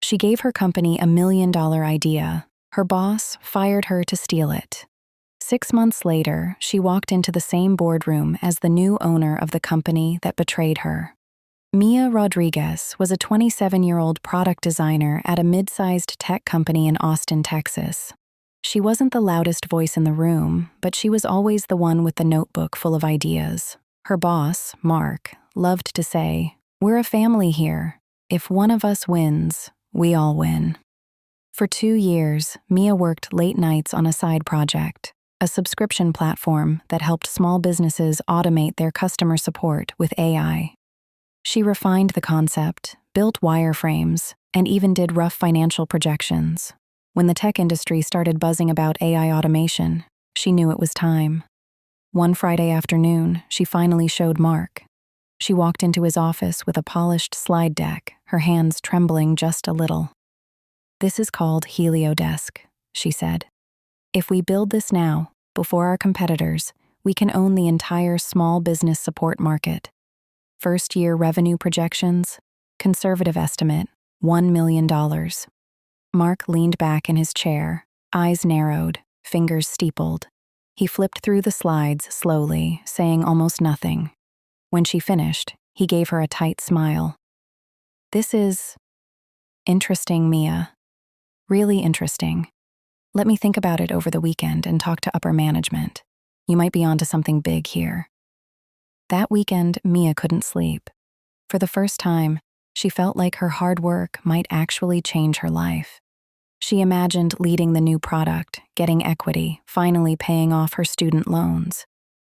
She gave her company $1 million idea. Her boss fired her to steal it. 6 months later, she walked into the same boardroom as the new owner of the company that betrayed her. Mia Rodriguez was a 27-year-old product designer at a mid-sized tech company in Austin, Texas. She wasn't the loudest voice in the room, but she was always the one with the notebook full of ideas. Her boss, Mark, loved to say, "We're a family here. If one of us wins, we all win." For 2 years, Mia worked late nights on a side project, a subscription platform that helped small businesses automate their customer support with AI. She refined the concept, built wireframes, and even did rough financial projections. When the tech industry started buzzing about AI automation, she knew it was time. One Friday afternoon, she finally showed Mark. She walked into his office with a polished slide deck, her hands trembling just a little. "This is called HelioDesk," she said. "If we build this now, before our competitors, we can own the entire small business support market. First-year revenue projections, conservative estimate, $1 million. Mark leaned back in his chair, eyes narrowed, fingers steepled. He flipped through the slides slowly, saying almost nothing. When she finished, he gave her a tight smile. "This is interesting, Mia. Really interesting. Let me think about it over the weekend and talk to upper management. You might be onto something big here." That weekend, Mia couldn't sleep. For the first time, she felt like her hard work might actually change her life. She imagined leading the new product, getting equity, finally paying off her student loans.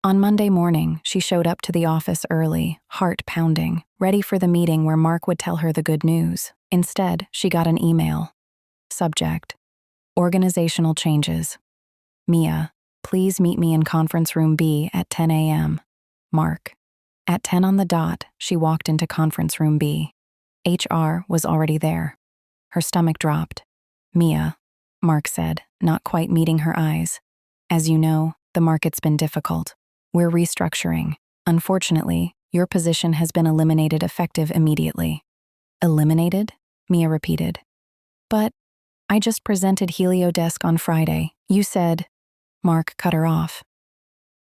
On Monday morning, she showed up to the office early, heart pounding, ready for the meeting where Mark would tell her the good news. Instead, she got an email. Subject: Organizational changes. "Mia, please meet me in conference room B at 10 a.m. Mark." At 10 on the dot, she walked into conference room B. HR was already there. Her stomach dropped. "Mia," Mark said, not quite meeting her eyes. "As you know, the market's been difficult. We're restructuring. Unfortunately, your position has been eliminated effective immediately." "Eliminated?" Mia repeated. "But I just presented HelioDesk on Friday. You said—" Mark cut her off.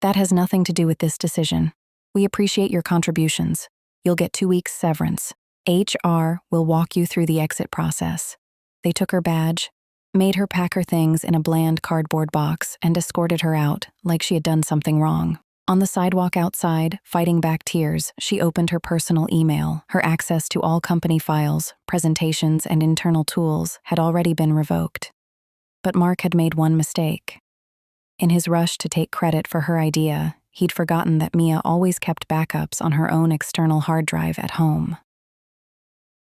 "That has nothing to do with this decision. We appreciate your contributions. You'll get 2 weeks severance. HR will walk you through the exit process." They took her badge, made her pack her things in a bland cardboard box, and escorted her out like she had done something wrong. On the sidewalk outside, fighting back tears, she opened her personal email. Her access to all company files, presentations, and internal tools had already been revoked. But Mark had made one mistake. In his rush to take credit for her idea, he'd forgotten that Mia always kept backups on her own external hard drive at home.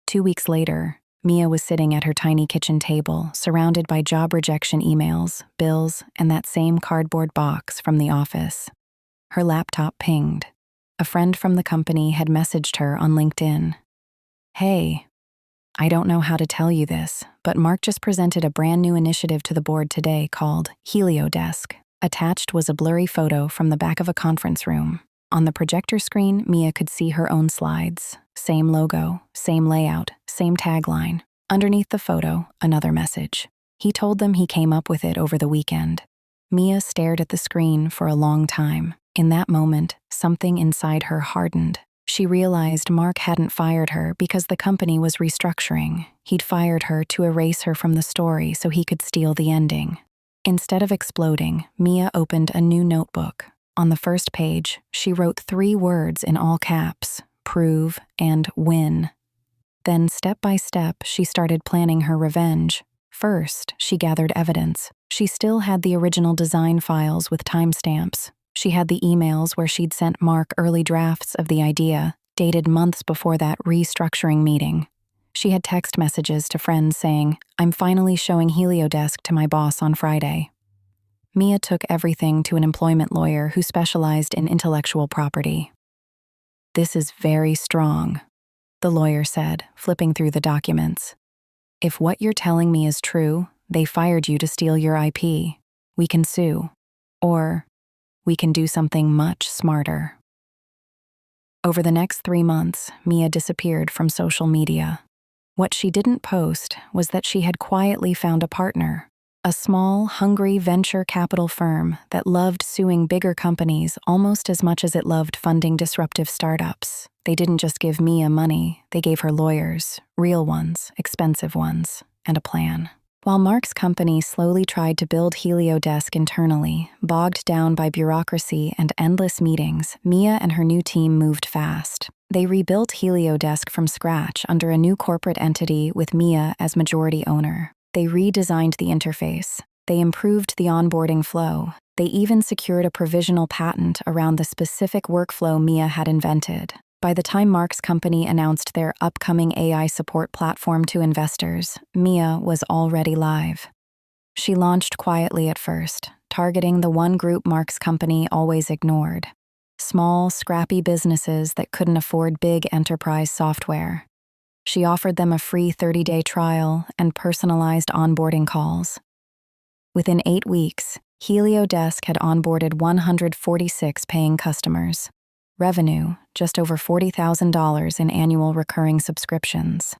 2 weeks later, Mia was sitting at her tiny kitchen table, surrounded by job rejection emails, bills, and that same cardboard box from the office. Her laptop pinged. A friend from the company had messaged her on LinkedIn. "Hey, I don't know how to tell you this, but Mark just presented a brand new initiative to the board today called HelioDesk." Attached was a blurry photo from the back of a conference room. On the projector screen, Mia could see her own slides. Same logo, same layout, same tagline. Underneath the photo, another message. He told them he came up with it over the weekend. Mia stared at the screen for a long time. In that moment, something inside her hardened. She realized Mark hadn't fired her because the company was restructuring. He'd fired her to erase her from the story so he could steal the ending. Instead of exploding, Mia opened a new notebook. On the first page, she wrote 3 words in all caps: prove and win. Then, step by step, she started planning her revenge. First, she gathered evidence. She still had the original design files with timestamps. She had the emails where she'd sent Mark early drafts of the idea, dated months before that restructuring meeting. She had text messages to friends saying, "I'm finally showing HelioDesk to my boss on Friday." Mia took everything to an employment lawyer who specialized in intellectual property. "This is very strong," the lawyer said, flipping through the documents. "If what you're telling me is true, they fired you to steal your IP. We can sue. Or we can do something much smarter." Over the next 3 months, Mia disappeared from social media. What she didn't post was that she had quietly found a partner, a small, hungry venture capital firm that loved suing bigger companies almost as much as it loved funding disruptive startups. They didn't just give Mia money, they gave her lawyers, real ones, expensive ones, and a plan. While Mark's company slowly tried to build Heliodesk internally, bogged down by bureaucracy and endless meetings, Mia and her new team moved fast. They rebuilt Heliodesk from scratch under a new corporate entity with Mia as majority owner. They redesigned the interface. They improved the onboarding flow. They even secured a provisional patent around the specific workflow Mia had invented. By the time Mark's company announced their upcoming AI support platform to investors, Mia was already live. She launched quietly at first, targeting the one group Mark's company always ignored: small, scrappy businesses that couldn't afford big enterprise software. She offered them a free 30-day trial and personalized onboarding calls. Within 8 weeks, Heliodesk had onboarded 146 paying customers. Revenue, just over $40,000 in annual recurring subscriptions.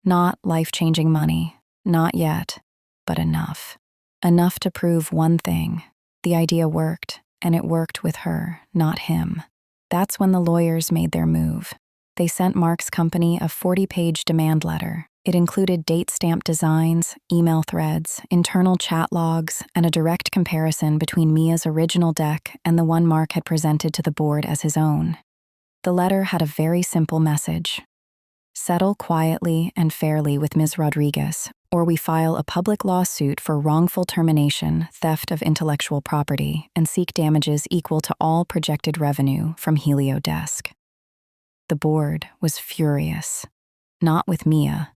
Not life-changing money, not yet, but enough. Enough to prove one thing: the idea worked, and it worked with her, not him. That's when the lawyers made their move. They sent Mark's company a 40-page demand letter. It included date-stamped designs, email threads, internal chat logs, and a direct comparison between Mia's original deck and the one Mark had presented to the board as his own. The letter had a very simple message: settle quietly and fairly with Ms. Rodriguez, or we file a public lawsuit for wrongful termination, theft of intellectual property, and seek damages equal to all projected revenue from Heliodesk. The board was furious. Not with Mia,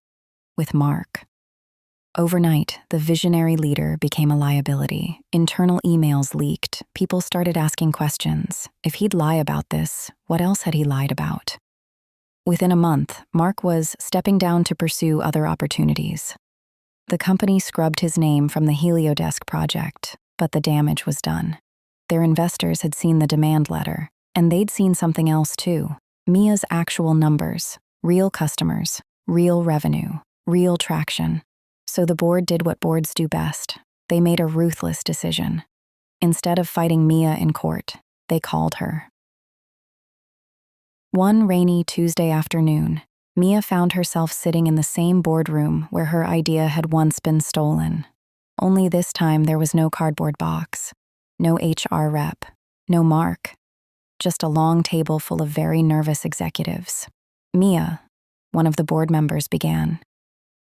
with Mark. Overnight, the visionary leader became a liability. Internal emails leaked. People started asking questions. If he'd lie about this, what else had he lied about? Within a month, Mark was stepping down to pursue other opportunities. The company scrubbed his name from the Heliodesk project, but the damage was done. Their investors had seen the demand letter, and they'd seen something else too: Mia's actual numbers, real customers, real revenue, real traction. So the board did what boards do best. They made a ruthless decision. Instead of fighting Mia in court, they called her. One rainy Tuesday afternoon, Mia found herself sitting in the same boardroom where her idea had once been stolen. Only this time there was no cardboard box, no HR rep, no Mark, just a long table full of very nervous executives. Mia, one of the board members, began.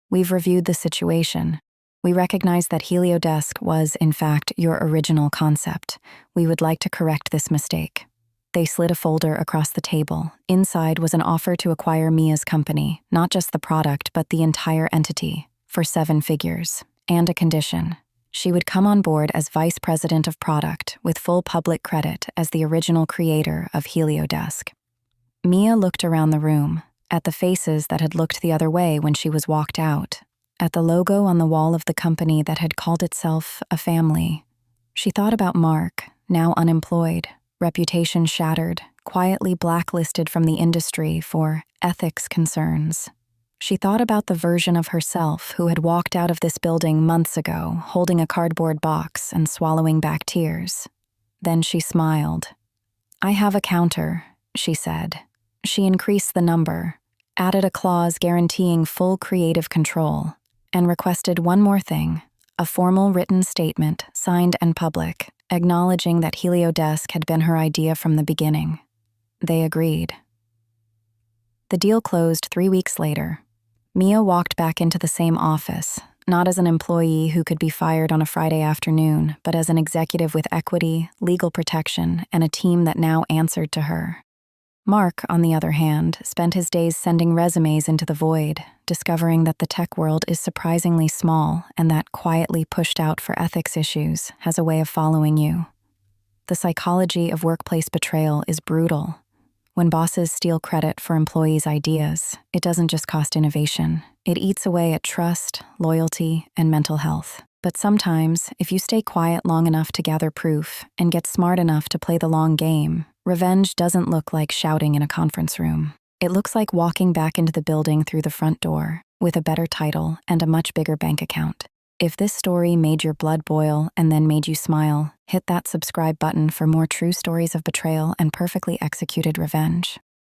We've reviewed the situation. We recognize that Heliodesk was, in fact, your original concept. We would like to correct this mistake. They slid a folder across the table. Inside was an offer to acquire Mia's company, not just the product, but the entire entity, for 7 figures, and a condition. She would come on board as vice president of product, with full public credit as the original creator of Heliodesk. Mia looked around the room, at the faces that had looked the other way when she was walked out, at the logo on the wall of the company that had called itself a family. She thought about Mark, now unemployed, reputation shattered, quietly blacklisted from the industry for ethics concerns. She thought about the version of herself who had walked out of this building months ago, holding a cardboard box and swallowing back tears. Then she smiled. I have a counter, she said. She increased the number, added a clause guaranteeing full creative control, and requested one more thing: a formal written statement, signed and public, acknowledging that Heliodesk had been her idea from the beginning. They agreed. The deal closed 3 weeks later. Mia walked back into the same office, not as an employee who could be fired on a Friday afternoon, but as an executive with equity, legal protection, and a team that now answered to her. Mark, on the other hand, spent his days sending resumes into the void, discovering that the tech world is surprisingly small and that quietly pushed out for ethics issues has a way of following you. The psychology of workplace betrayal is brutal. When bosses steal credit for employees' ideas, it doesn't just cost innovation. It eats away at trust, loyalty, and mental health. But sometimes, if you stay quiet long enough to gather proof and get smart enough to play the long game, revenge doesn't look like shouting in a conference room. It looks like walking back into the building through the front door, with a better title and a much bigger bank account. If this story made your blood boil and then made you smile, hit that subscribe button for more true stories of betrayal and perfectly executed revenge.